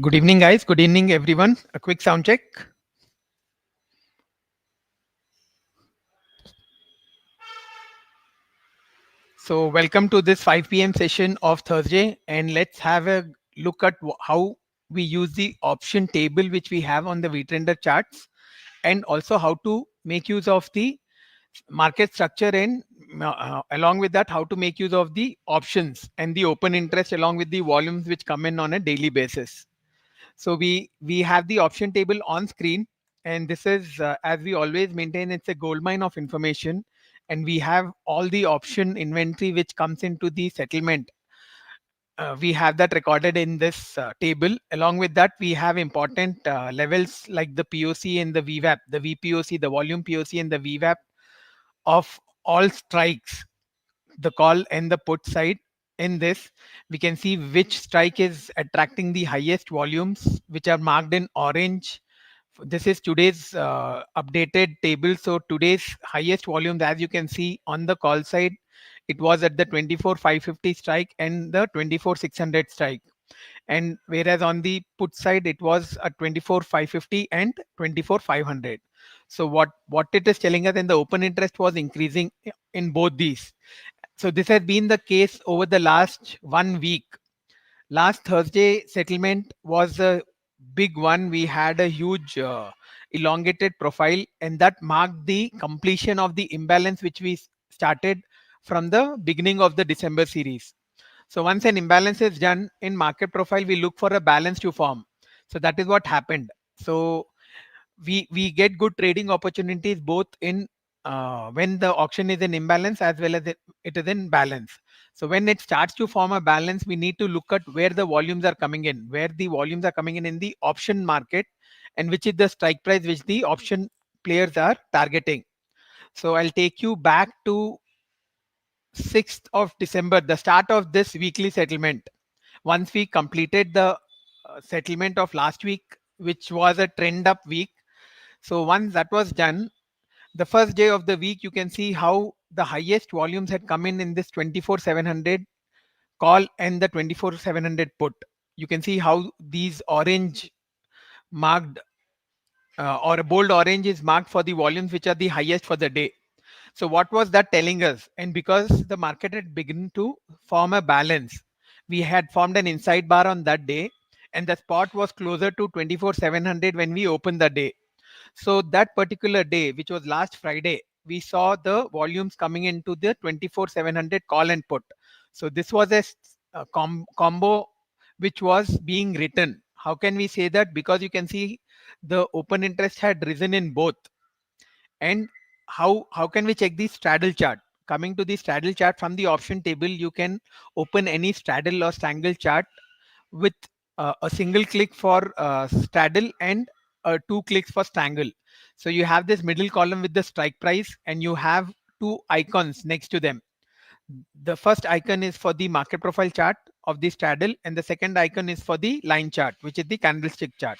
Good evening, guys. Good evening, everyone. A quick sound check. So, welcome to this 5 p.m. session of Thursday, and let's have a look at how we use the option table which we have on the Vtrender charts, and also how to make use of the market structure, and along with that, how to make use of the options and the open interest along with the volumes which come in on a daily basis. So we have the option table on screen, and this is as we always maintain, it's a goldmine of information, and we have all the option inventory which comes into the settlement. We have that recorded in this table. Along with that, we have important levels like the POC and the VWAP, the VPOC, the volume POC, and the VWAP of all strikes, the call and the put side. In this, we can see which strike is attracting the highest volumes, which are marked in orange. This is today's updated table. So today's highest volumes, as you can see on the call side, it was at the 24,550 strike and the 24,600 strike. And whereas on the put side, it was at 24,550 and 24,500. So what it is telling us, and the open interest was increasing in both these. So this has been the case over the last 1 week. Last Thursday settlement was a big one. We had a huge elongated profile, and that marked the completion of the imbalance which we started from the beginning of the December series. So once an imbalance is done in market profile, we look for a balance to form. So that is what happened. So we get good trading opportunities both in when the auction is in imbalance as well as it is in balance. So when it starts to form a balance, we need to look at where the volumes are coming in, where the volumes are coming in the option market, and which is the strike price which the option players are targeting. So I'll take you back to 6th of December, the start of this weekly settlement. Once we completed the settlement of last week, which was a trend up week. So once that was done, the first day of the week, you can see how the highest volumes had come in this 24,700 call and the 24,700 put. You can see how these orange marked or a bold orange is marked for the volumes which are the highest for the day. So what was that telling us? And because the market had begun to form a balance, we had formed an inside bar on that day, and the spot was closer to 24,700 when we opened the day. So that particular day, which was last Friday, we saw the volumes coming into the 24,700 call and put. So this was a combo which was being written. How can we say that? Because you can see the open interest had risen in both. And how can we check the straddle chart? Coming to the straddle chart from the option table, you can open any straddle or strangle chart with a single click for straddle and 2 clicks for strangle. So you have this middle column with the strike price, and you have two icons next to them. The first icon is for the market profile chart of the straddle, and the second icon is for the line chart, which is the candlestick chart.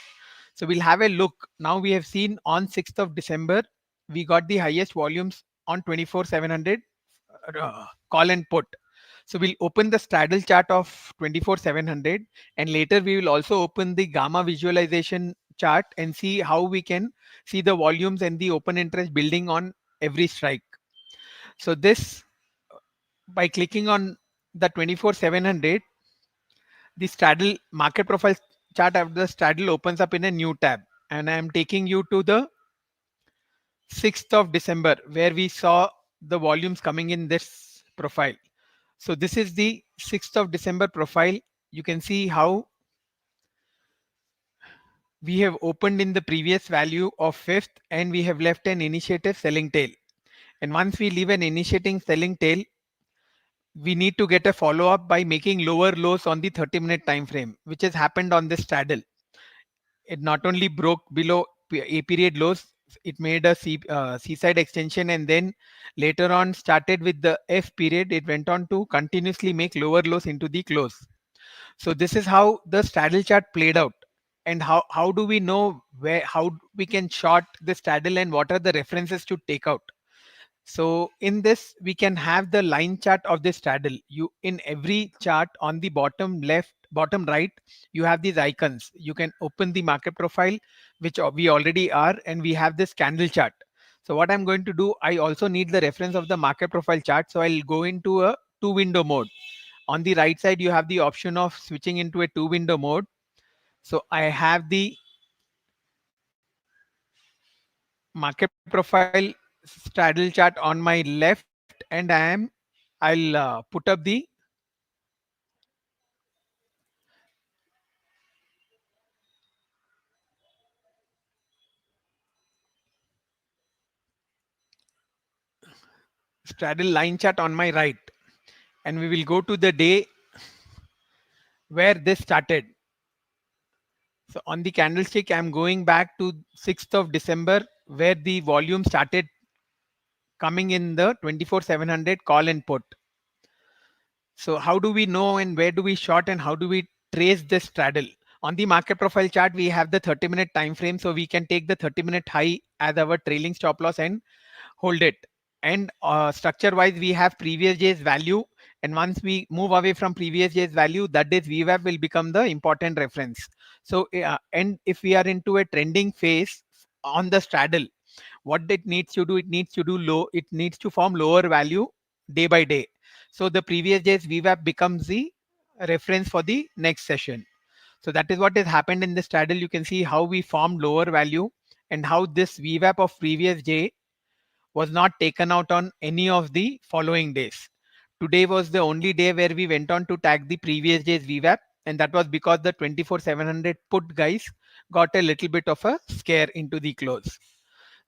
So we'll have a look. Now we have seen on 6th of December, we got the highest volumes on 24,700 call and put. So we'll open the straddle chart of 24,700, and later we will also open the gamma visualization chart and see how we can see the volumes and the open interest building on every strike. So this, by clicking on the 24,700, the straddle market profile chart of the straddle opens up in a new tab, and I am taking you to the 6th of December where we saw the volumes coming in this profile. So this is the 6th of December profile. You can see how we have opened in the previous value of 5th, and we have left an initiative selling tail. And once we leave an initiating selling tail, we need to get a follow up by making lower lows on the 30-minute time frame, which has happened on this straddle. It not only broke below A period lows, it made a seaside extension, and then later on started with the F period. It went on to continuously make lower lows into the close. So this is how the straddle chart played out. And how do we know how we can short the straddle, and what are the references to take out? So in this, we can have the line chart of the straddle. You in every chart on the bottom left, bottom right, you have these icons. You can open the market profile, which we already are, and we have this candle chart. So what I'm going to do, I also need the reference of the market profile chart. So I'll go into a two window mode. On the right side, you have the option of switching into a two window mode. So I have the market profile straddle chart on my left, and I'll put up the straddle line chart on my right, and we will go to the day where this started. So on the candlestick, I'm going back to 6th of December, where the volume started coming in the 24/700 call and put. So how do we know and where do we short and how do we trace this straddle? On the market profile chart, we have the 30-minute time frame, so we can take the 30-minute high as our trailing stop loss and hold it. And structure wise, we have previous day's value, and once we move away from previous day's value, that day's VWAP will become the important reference. So and if we are into a trending phase on the straddle, what it needs to do, it needs to form lower value day by day. So the previous day's VWAP becomes the reference for the next session. So that is what has happened in the straddle. You can see how we formed lower value and how this VWAP of previous day was not taken out on any of the following days. Today was the only day where we went on to tag the previous day's VWAP, and that was because the 24/700 put guys got a little bit of a scare into the close.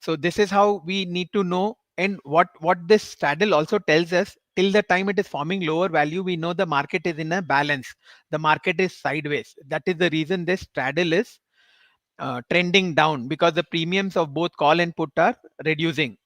So this is how we need to know, and what this straddle also tells us, till the time it is forming lower value, we know the market is in a balance. The market is sideways. That is the reason this straddle is trending down, because the premiums of both call and put are reducing.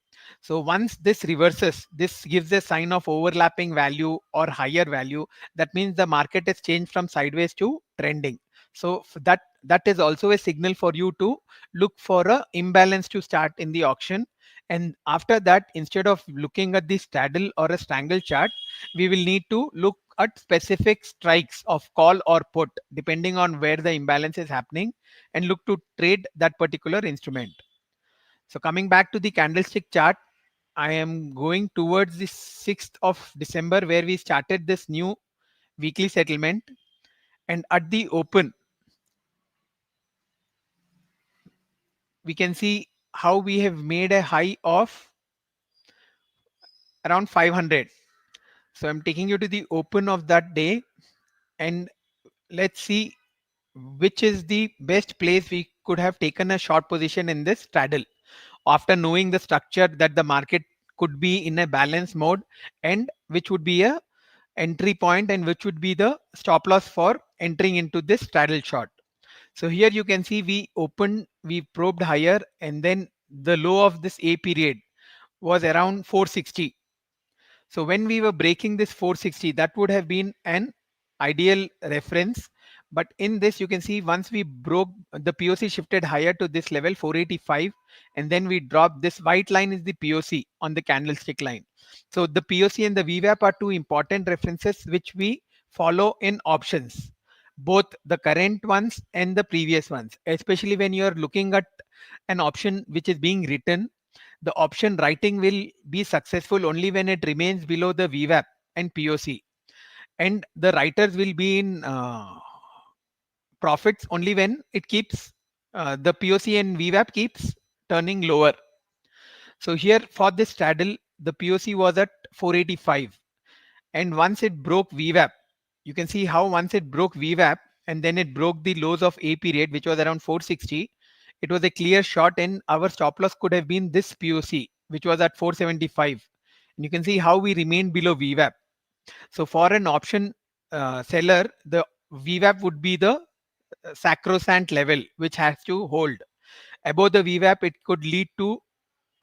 So once this reverses, this gives a sign of overlapping value or higher value. That means the market has changed from sideways to trending. So that is also a signal for you to look for a imbalance to start in the auction. And after that, instead of looking at the straddle or a strangle chart, we will need to look at specific strikes of call or put depending on where the imbalance is happening, and look to trade that particular instrument. So coming back to the candlestick chart, I am going towards the 6th of December, where we started this new weekly settlement. And at the open, we can see how we have made a high of around 500. So I'm taking you to the open of that day, and let's see which is the best place we could have taken a short position in this straddle, after knowing the structure that the market could be in a balance mode, and which would be a entry point and which would be the stop loss for entering into this straddle short. So here you can see we probed higher, and then the low of this A period was around 460. So when we were breaking this 460, that would have been an ideal reference. But in this, you can see once we broke, the POC shifted higher to this level 485, and then we dropped. This white line is the POC on the candlestick line. So the POC and the VWAP are two important references which we follow in options, both the current ones and the previous ones. Especially when you are looking at an option which is being written, the option writing will be successful only when it remains below the VWAP and POC, and the writers will be in profits only when it keeps the POC and VWAP keeps turning lower. So here for this straddle, the POC was at 485, and once it broke VWAP, you can see how once it broke VWAP and then it broke the lows of A period, which was around 460, it was a clear short, and our stop loss could have been this POC, which was at 475. And you can see how we remained below VWAP. So for an option seller, the VWAP would be the sacrosanct level which has to hold. Above the VWAP, it could lead to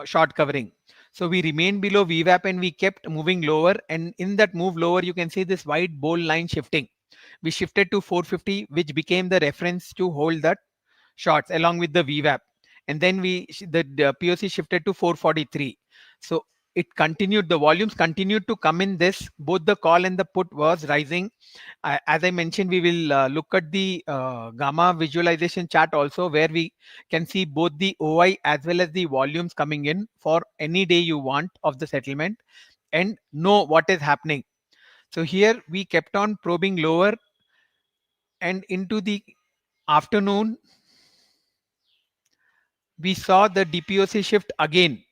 short covering. So we remained below VWAP and we kept moving lower. And in that move lower, you can see this white bold line shifting. We shifted to 450, which became the reference to hold that shorts along with the VWAP. And then the POC shifted to 443. So it continued, the volumes continued to come in this, both the call and the put was rising. As I mentioned, we will look at the gamma visualization chart also, where we can see both the OI as well as the volumes coming in for any day you want of the settlement and know what is happening. So here we kept on probing lower, and into the afternoon we saw the DPOC shift again.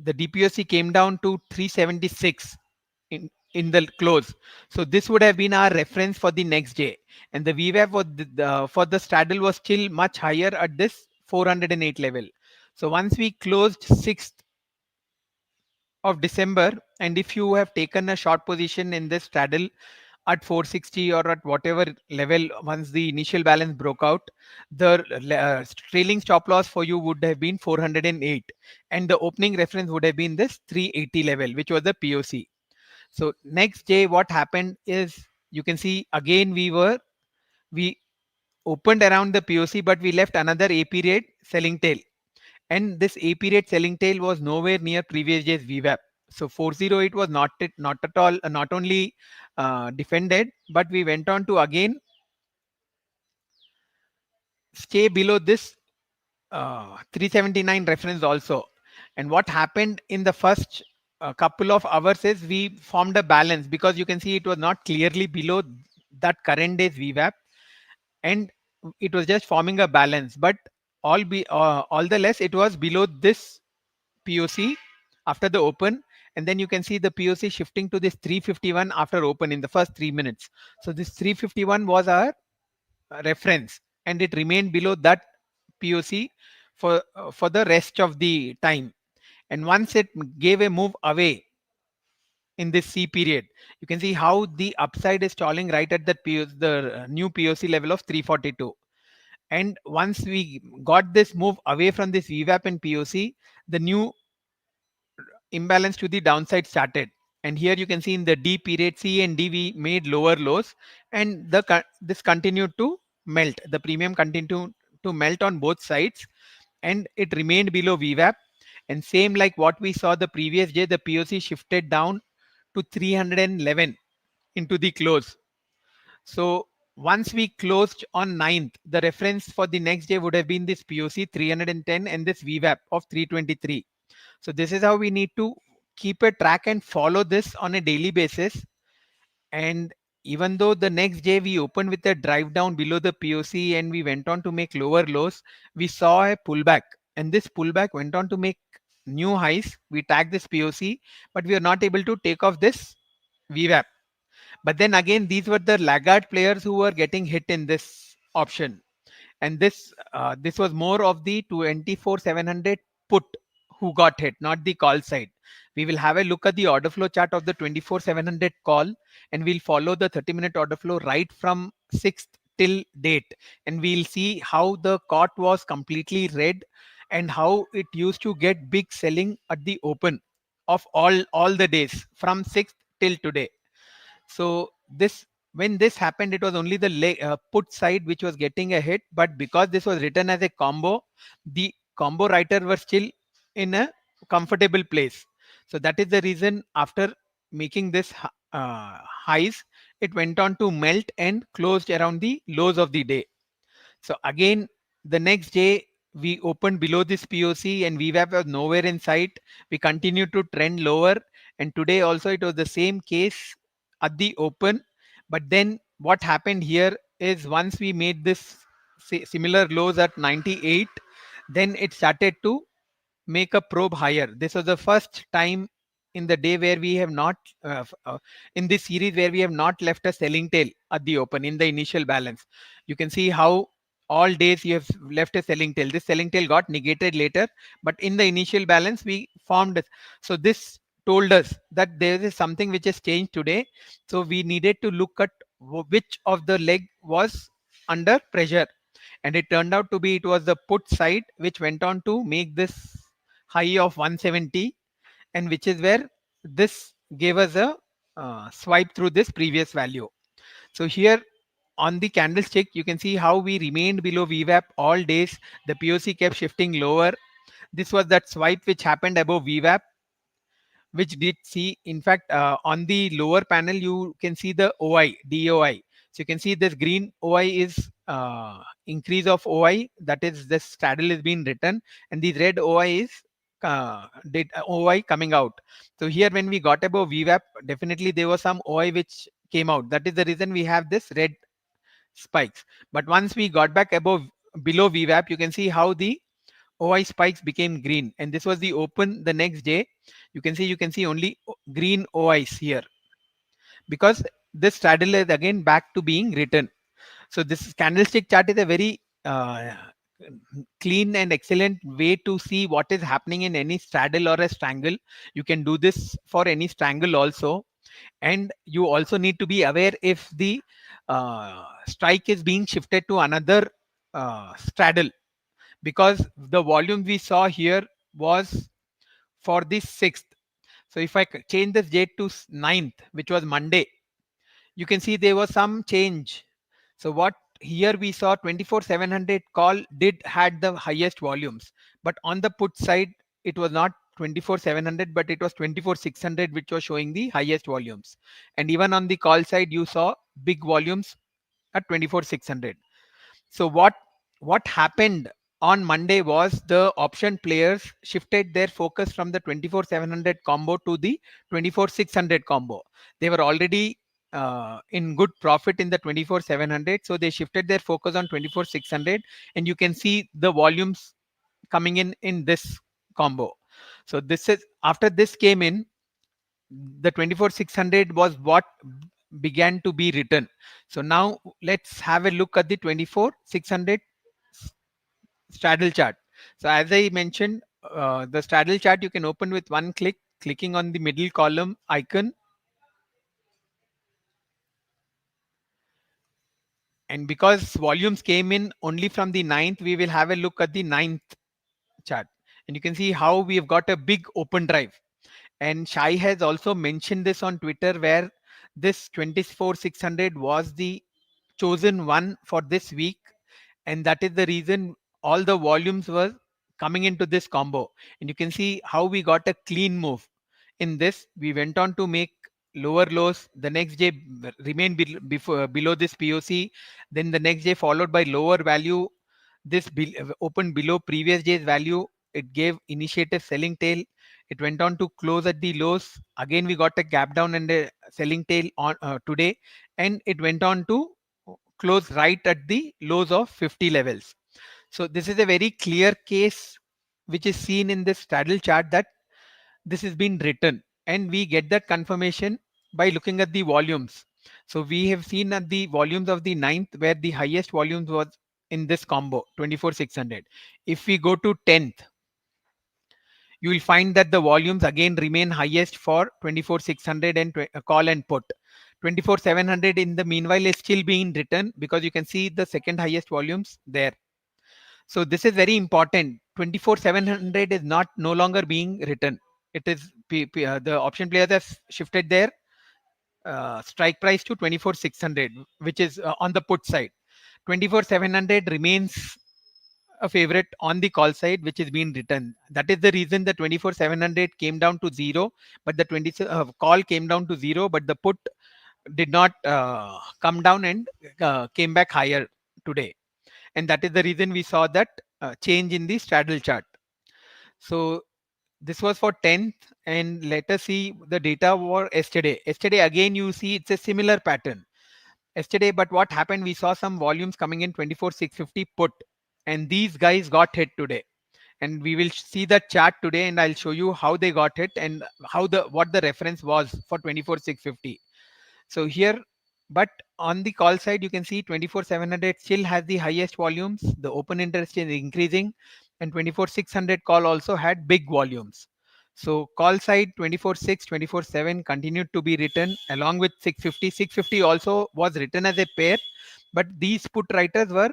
The DPOC came down to 376 in the close. So this would have been our reference for the next day. And the VWAP for the straddle was still much higher at this 408 level. So once we closed 6th of December, and if you have taken a short position in this straddle at 460 or at whatever level, once the initial balance broke out, the trailing stop loss for you would have been 408, and the opening reference would have been this 380 level, which was the POC. So next day what happened is, you can see again we opened around the POC, but we left another A period selling tail, and this A period selling tail was nowhere near previous day's VWAP. So 408 was not at all, not only defended, but we went on to again stay below this 379 reference also. And what happened in the first couple of hours is we formed a balance, because you can see it was not clearly below that current day's VWAP, and it was just forming a balance, but all the less it was below this POC after the open. And then you can see the POC shifting to this 351 after open in the first 3 minutes. So this 351 was our reference, and it remained below that POC for the rest of the time. And once it gave a move away in this C period, you can see how the upside is stalling right at that the new POC level of 342. And once we got this move away from this VWAP and POC, the new imbalance to the downside started. And here you can see in the D period, C and D, we made lower lows, and this continued to melt. The premium continued to melt on both sides, and it remained below VWAP. And same like what we saw the previous day, the POC shifted down to 311 into the close. So once we closed on 9th, the reference for the next day would have been this POC 310 and this VWAP of 323. So this is how we need to keep a track and follow this on a daily basis. And even though the next day we opened with a drive down below the POC and we went on to make lower lows, we saw a pullback, and this pullback went on to make new highs. We tagged this POC, but we are not able to take off this VWAP. But then again, these were the laggard players who were getting hit in this option. And this was more of the 24,700 put who got hit, not the call side. We will have a look at the order flow chart of the 24,700 call, and we'll follow the 30-minute order flow right from 6th till date, and we'll see how the cot was completely red and how it used to get big selling at the open of all the days from 6th till today. So this, when this happened, it was only the put side which was getting a hit, but because this was written as a combo, the combo writer were still in a comfortable place. So that is the reason after making this highs, it went on to melt and closed around the lows of the day. So again, the next day we opened below this POC and VWAP was nowhere in sight. We continued to trend lower, and today also it was the same case at the open. But then what happened here is, once we made this similar lows at 98, then it started to make a probe higher. This was the first time in the day where we have not in this series where we have not left a selling tail at the open in the initial balance. You can see how all days you have left a selling tail. This selling tail got negated later, but in the initial balance we formed it. So this told us that there is something which has changed today. So we needed to look at which of the leg was under pressure, and it turned out to be it was the put side which went on to make this high of 170, and which is where this gave us a swipe through this previous value. So here on the candlestick, you can see how we remained below VWAP all days. The POC kept shifting lower. This was that swipe which happened above VWAP. which did see, in fact, on the lower panel you can see the OI DOI. So you can see this green OI is increase of OI, that is this straddle is being written, and the red OI is did OI coming out. So here when we got above VWAP, definitely there was some OI which came out. That is the reason we have this red spikes. But once we got back above below VWAP, you can see how the OI spikes became green, and this was the open the next day. You can see only green OIs here, because this straddle is again back to being written. So this candlestick chart is a very clean and excellent way to see what is happening in any straddle or a strangle. You can do this for any strangle also, and you also need to be aware if the strike is being shifted to another straddle, because the volume we saw here was for the 6th. So if I change this date to 9th, which was Monday, you can see there was some change. So what here we saw 24,700 call did had the highest volumes, but on the put side it was not 24,700, but it was 24,600 which was showing the highest volumes. And even on the call side you saw big volumes at 24,600. So what happened on Monday was the option players shifted their focus from the 24,700 combo to the 24,600 combo. They were already in good profit in the 24,700, so they shifted their focus on 24,600, and you can see the volumes coming in this combo. So this is after this came in, the 24,600 was what began to be written. So now let's have a look at the 24,600 straddle chart. So as I mentioned, the straddle chart you can open with one click, clicking on the middle column icon. And because volumes came in only from the 9th, we will have a look at the 9th chart. And you can see how we have got a big open drive. And Shai has also mentioned this on Twitter, where this 24,600 was the chosen one for this week, and that is the reason all the volumes were coming into this combo. And you can see how we got a clean move in this. We went on to make lower lows the next day, remain below this POC, then the next day followed by lower value. This opened below previous day's value. It gave initiative selling tail. It went on to close at the lows. Again we got a gap down and a selling tail on today, and it went on to close right at the lows of 50 levels. So this is a very clear case which is seen in this straddle chart, that this has been written, and we get that confirmation by looking at the volumes. So we have seen at the volumes of the 9th, where the highest volumes was in this combo 24,600. If we go to 10th, you will find that the volumes again remain highest for 24,600 and call and put. 24,700 in the meanwhile is still being written, because you can see the second highest volumes there. So this is very important. 24,700 is not no longer being written. It is the option players have shifted their strike price to 24,600, which is on the put side. 24,700 remains a favorite on the call side, which is being written. That is the reason the 24,700 came down to zero, but the call came down to zero, but the put did not come down and came back higher today. And that is the reason we saw that change in the straddle chart. So this was for 10th, and let us see the data for yesterday. Yesterday again you see it's a similar pattern yesterday, but what happened, we saw some volumes coming in 24,650 put, and these guys got hit today. And we will see the chart today, and I'll show you how they got hit and how what the reference was for 24,650. So here, but on the call side, you can see 24,700 still has the highest volumes. The open interest is increasing, and 24,600 call also had big volumes. So call side 24,6, 24,7 continued to be written along with 650. 650 also was written as a pair, but these put writers were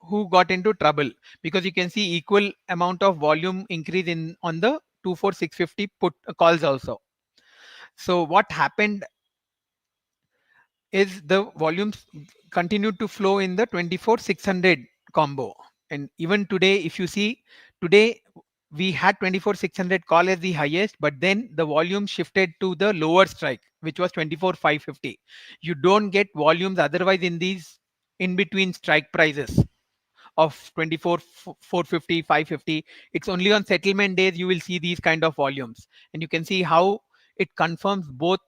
who got into trouble, because you can see equal amount of volume increase in on the 24,650 put calls also. So what happened is the volumes continued to flow in the 24,600 combo. And even today, if you see, today we had 24,600 call as the highest, but then the volume shifted to the lower strike, which was 24,550. You don't get volumes otherwise in these in between strike prices of 24 450 550. It's only on settlement days you will see these kind of volumes, and you can see how it confirms both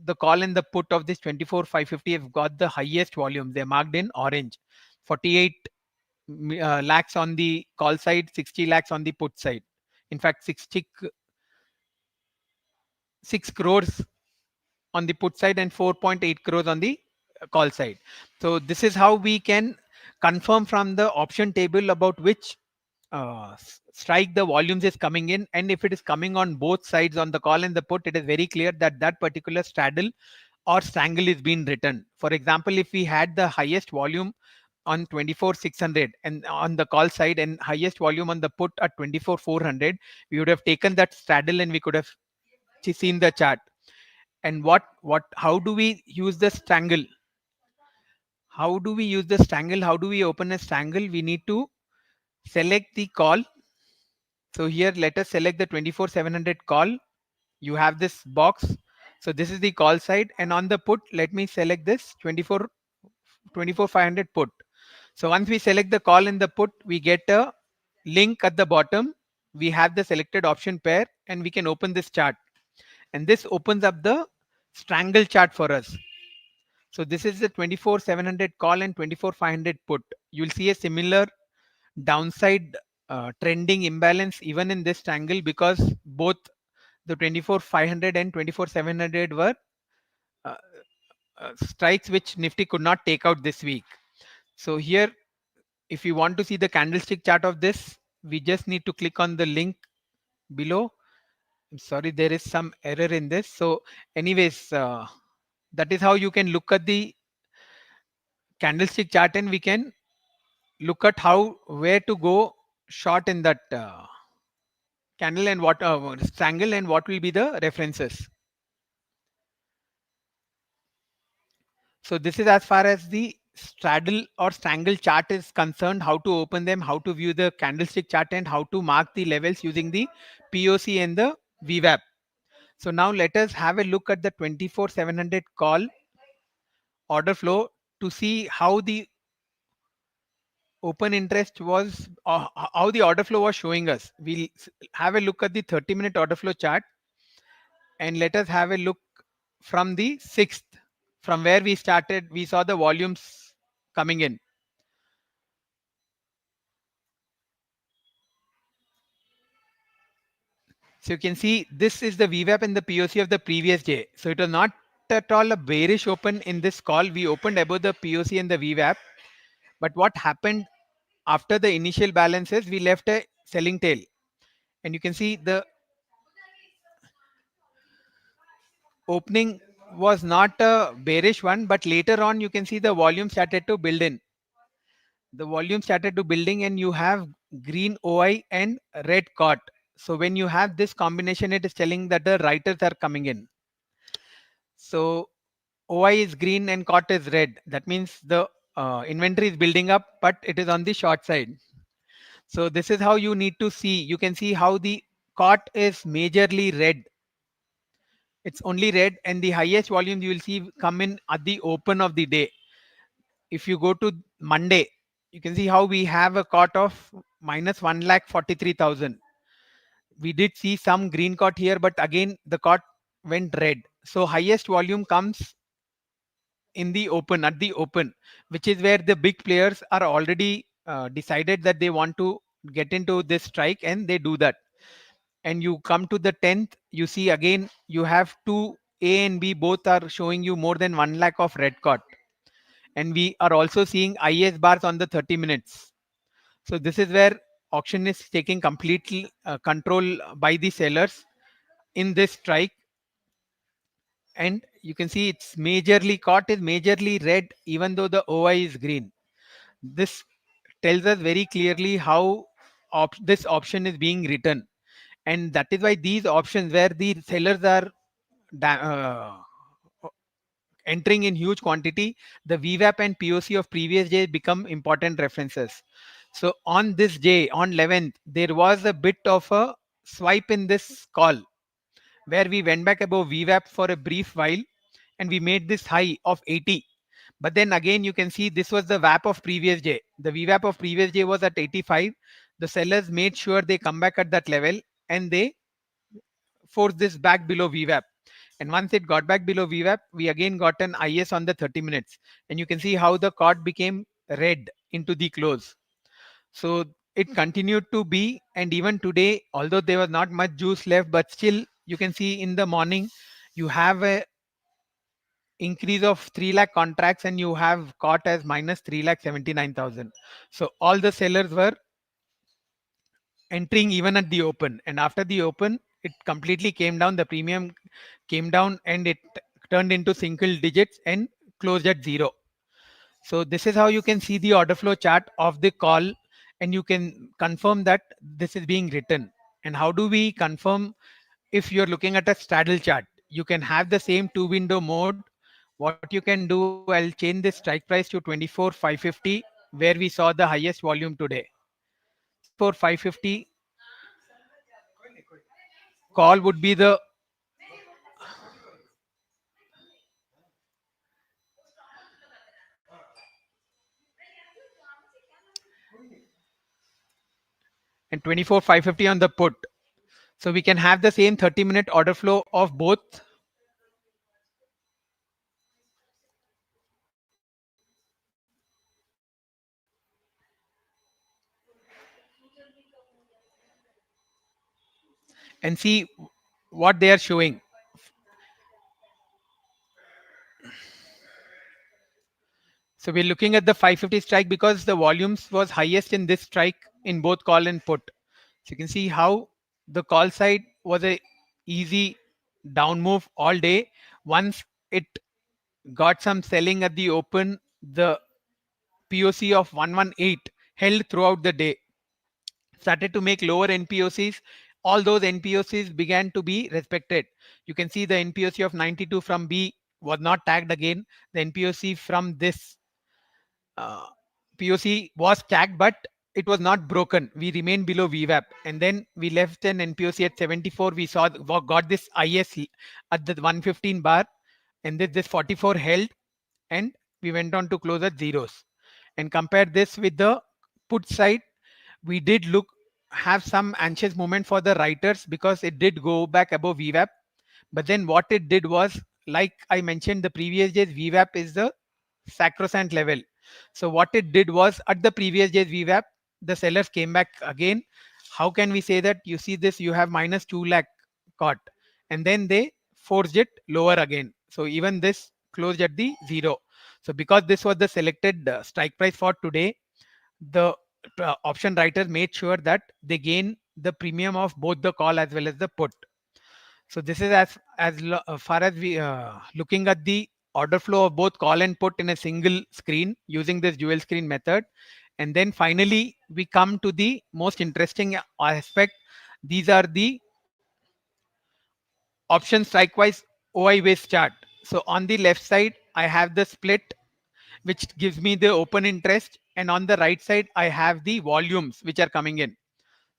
the call and the put of this 24 550 have got the highest volume. They're marked in orange. 48 lakhs on the call side, 60 lakhs on the put side. In fact, 6 crores on the put side and 4.8 crores on the call side. So this is how we can confirm from the option table about which strike the volumes is coming in, and if it is coming on both sides, on the call and the put, it is very clear that that particular straddle or strangle is being written. For example, if we had the highest volume on 24,600 and on the call side and highest volume on the put at 24,400, we would have taken that straddle and we could have seen the chart. And how do we use the strangle? How do we use the strangle? How do we open a strangle? We need to select the call. So here, let us select the 24,700 call. You have this box. So this is the call side, and on the put, let me select this 24,500 put. So once we select the call and the put, we get a link at the bottom. We have the selected option pair, and we can open this chart. And this opens up the strangle chart for us. So this is the 24,700 call and 24,500 put. You'll see a similar downside trending imbalance even in this triangle, because both the 24,500 and 24,700 were uh, strikes which Nifty could not take out this week. So here, if you want to see the candlestick chart of this, we just need to click on the link below. I'm sorry, there is some error in this. So anyways, that is how you can look at the candlestick chart, and we can look at where to go short in that candle and what strangle, and what will be the references. So this is as far as the straddle or strangle chart is concerned, how to open them, how to view the candlestick chart, and how to mark the levels using the POC and the VWAP. So now let us have a look at the 24,700 call order flow to see how the open interest was, how the order flow was showing us. We'll have a look at the 30-minute order flow chart, and let us have a look from the 6th. From where we started, we saw the volumes coming in. So you can see this is the VWAP and the POC of the previous day. So it was not at all a bearish open in this call. We opened above the POC and the VWAP. But what happened after the initial balances, we left a selling tail. And you can see the opening was not a bearish one, but later on you can see the volume started to build in. The volume started to building, and you have green OI and red cot. So when you have this combination, it is telling that the writers are coming in. So OI is green and cot is red. That means the inventory is building up, but it is on the short side. So this is how you need to see. You can see how the cot is majorly red. It's only red, and the highest volume you will see come in at the open of the day. If you go to Monday, you can see how we have a cot of minus 1,43,000. We did see some green cot here, but again the cot went red. So highest volume comes in the open, at the open, which is where the big players are already decided that they want to get into this strike, and they do that. And you come to the 10th, you see again you have two A and B, both are showing you more than 1 lakh of red cot. And we are also seeing IS bars on the 30 minutes. So this is where auction is taking completely control by the sellers in this strike. And you can see it's majorly caught is majorly red, even though the OI is green. This tells us very clearly how this option is being written. And that is why these options where the sellers are entering in huge quantity, the VWAP and POC of previous days become important references. So on this day, on 11th, there was a bit of a swipe in this call where we went back above VWAP for a brief while and we made this high of 80. But then again, you can see this was the WAP of previous day. The VWAP of previous day was at 85. The sellers made sure they come back at that level and they forced this back below VWAP. And once it got back below VWAP, we again got an IS on the 30 minutes. And you can see how the card became red into the close. So it continued to be, and even today, although there was not much juice left, but still you can see in the morning, you have a increase of 3 lakh contracts and you have caught as minus 3 lakh 79,000. So all the sellers were entering even at the open, and after the open it completely came down, the premium came down and it turned into single digits and closed at zero. So this is how you can see the order flow chart of the call, and you can confirm that this is being written. And how do we confirm? If you're looking at a straddle chart, you can have the same two window mode. What you can do, I'll change the strike price to 24,550 where we saw the highest volume today. 24,550 call would be the, and 24,550 on the put. So we can have the same 30-minute order flow of both. And see what they are showing. So we're looking at the 550 strike because the volumes was highest in this strike in both call and put. So you can see how the call side was a easy down move all day. Once it got some selling at the open, the POC of 118 held throughout the day, started to make lower NPOCs. All those NPOCs began to be respected. You can see the NPOC of 92 from B was not tagged again. The NPOC from this uh, POC was tagged, but it was not broken. We remained below VWAP, and then we left an NPOC at 74. We saw got this IS at the 115 bar, and this 44 held, and we went on to close at zeros. And compare this with the put side, we did look have some anxious movement for the writers because it did go back above VWAP. But then what it did was, like I mentioned the previous days, VWAP is the sacrosanct level. So what it did was, at the previous days VWAP, the sellers came back again. How can we say that? You see this, you have minus 2 lakh caught, and then they forced it lower again. So even this closed at the zero. So because this was the selected strike price for today, the option writers made sure that they gain the premium of both the call as well as the put. So this is far as we looking at the order flow of both call and put in a single screen using this dual screen method. And then finally we come to the most interesting aspect. These are the option strike wise OI based chart. So on the left side I have the split, which gives me the open interest, and on the right side I have the volumes which are coming in.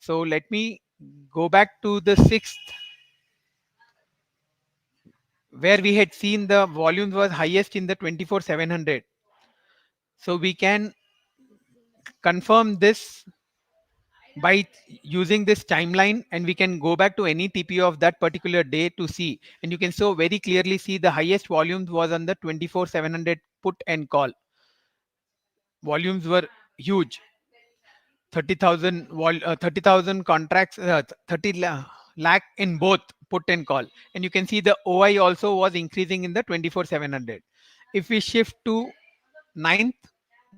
So let me go back to the 6th, where we had seen the volumes was highest in the 24,700. So we can confirm this by using this timeline, and we can go back to any TPO of that particular day to see, and you can so very clearly see the highest volumes was on the 24,700 put and call. Volumes were huge. 30,000 contracts, 30 lakh in both put and call. And you can see the OI also was increasing in the 24,700. If we shift to 9th,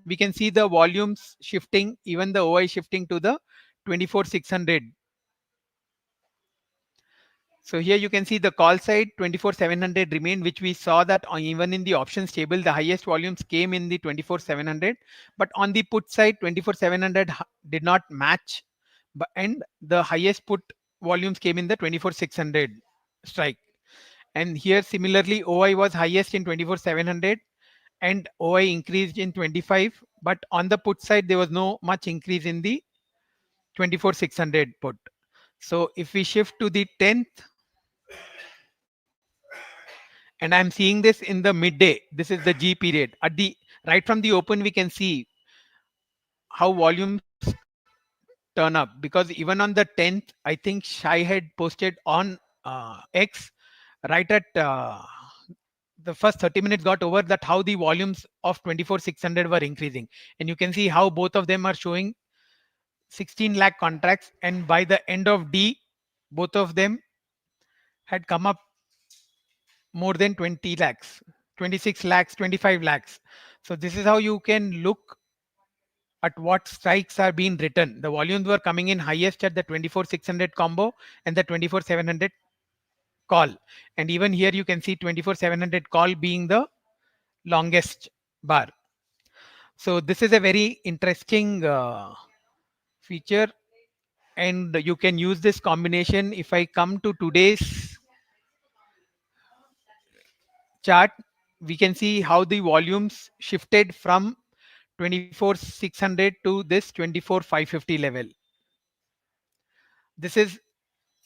we can see the volumes shifting, even the OI shifting to the 24,600. So here you can see the call side 24,700 remained, which we saw that even in the options table, the highest volumes came in the 24,700. But on the put side, 24,700 did not match, and the highest put volumes came in the 24,600 strike. And here similarly, OI was highest in 24,700, and OI increased in 25, but on the put side there was no much increase in the 24,600 put. So if we shift to the 10th, and I'm seeing this in the midday, this is the G period. At the right from the open, we can see how volumes turn up, because even on the 10th, I think Shai had posted on X right at the first 30 minutes got over, that how the volumes of 24,600 were increasing, and you can see how both of them are showing 16 lakh contracts, and by the end of D, both of them had come up more than 20 lakhs, 26 lakhs, 25 lakhs. So this is how you can look at what strikes are being written. The volumes were coming in highest at the 24,600 combo and the 24,700 call. And even here you can see 24,700 call being the longest bar. So this is a very interesting feature, and you can use this combination. If I come to today's chart, we can see how the volumes shifted from 24,600 to this 24,550 level. This is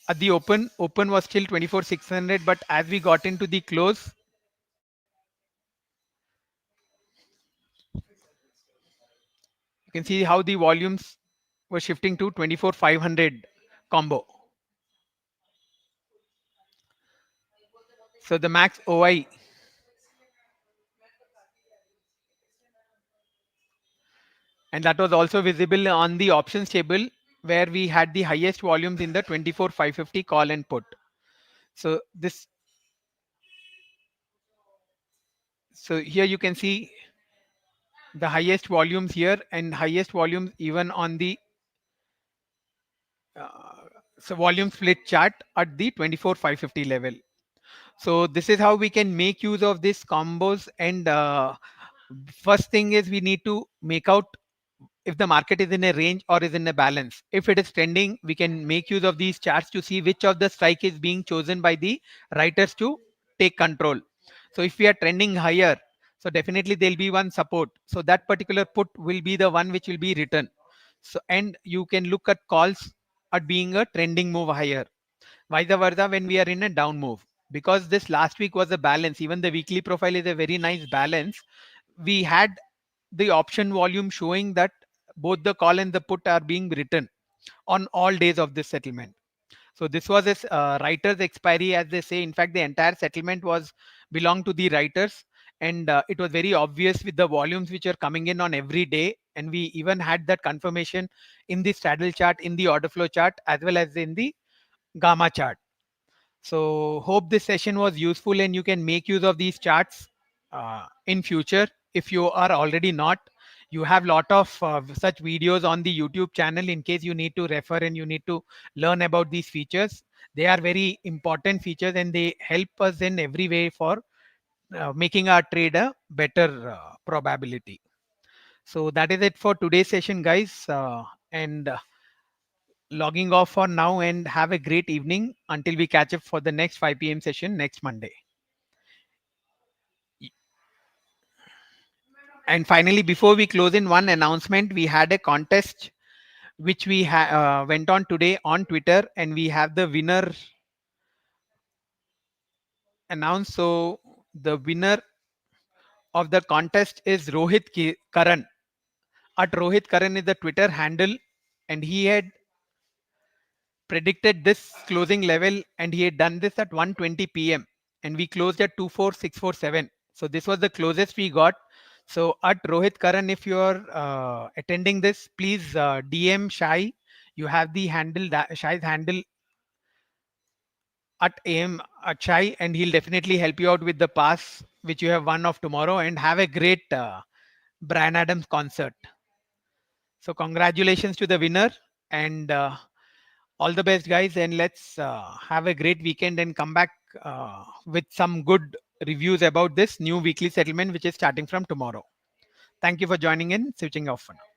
at the open was still 24,600, but as we got into the close, you can see how the volumes were shifting to 24,500 combo. So the max OI, and that was also visible on the options table, where we had the highest volumes in the 24,550 call and put. So this, so here you can see the highest volumes here and highest volumes even on the so volume split chart at the 24,550 level. So this is how we can make use of these combos. And first thing is, we need to make out if the market is in a range or is in a balance. If it is trending, we can make use of these charts to see which of the strike is being chosen by the writers to take control. So if we are trending higher, so definitely there'll be one support, so that particular put will be the one which will be written. So, and you can look at calls at being a trending move higher, vice versa when we are in a down move. Because this last week was a balance, even the weekly profile is a very nice balance. We had the option volume showing that both the call and the put are being written on all days of this settlement. So this was a writer's expiry, as they say. In fact, the entire settlement was belonged to the writers, and it was very obvious with the volumes which are coming in on every day. And we even had that confirmation in the straddle chart, in the order flow chart, as well as in the gamma chart. So hope this session was useful and you can make use of these charts in future. If you are already not, you have lot of such videos on the YouTube channel in case you need to refer and you need to learn about these features. They are very important features and they help us in every way for making our trade a better probability. So that is it for today's session, guys. And logging off for now, and have a great evening until we catch up for the next 5 p.m. session next Monday. And finally, before we close, in one announcement, we had a contest which we went on today on Twitter, and we have the winner announced. So the winner of the contest is Karan. At Rohit Karan is the Twitter handle, and he had predicted this closing level, and he had done this at 1:20 p.m. and we closed at 24647. So this was the closest we got. So at Rohit Karan, if you are attending this, please DM Shai. You have the handle, Shai's handle at AM at Shai, and he'll definitely help you out with the pass which you have won of tomorrow. And have a great Brian Adams concert. So congratulations to the winner, and all the best, guys. And let's have a great weekend and come back with some good reviews about this new weekly settlement which is starting from tomorrow. Thank you for joining in. Switching off for now.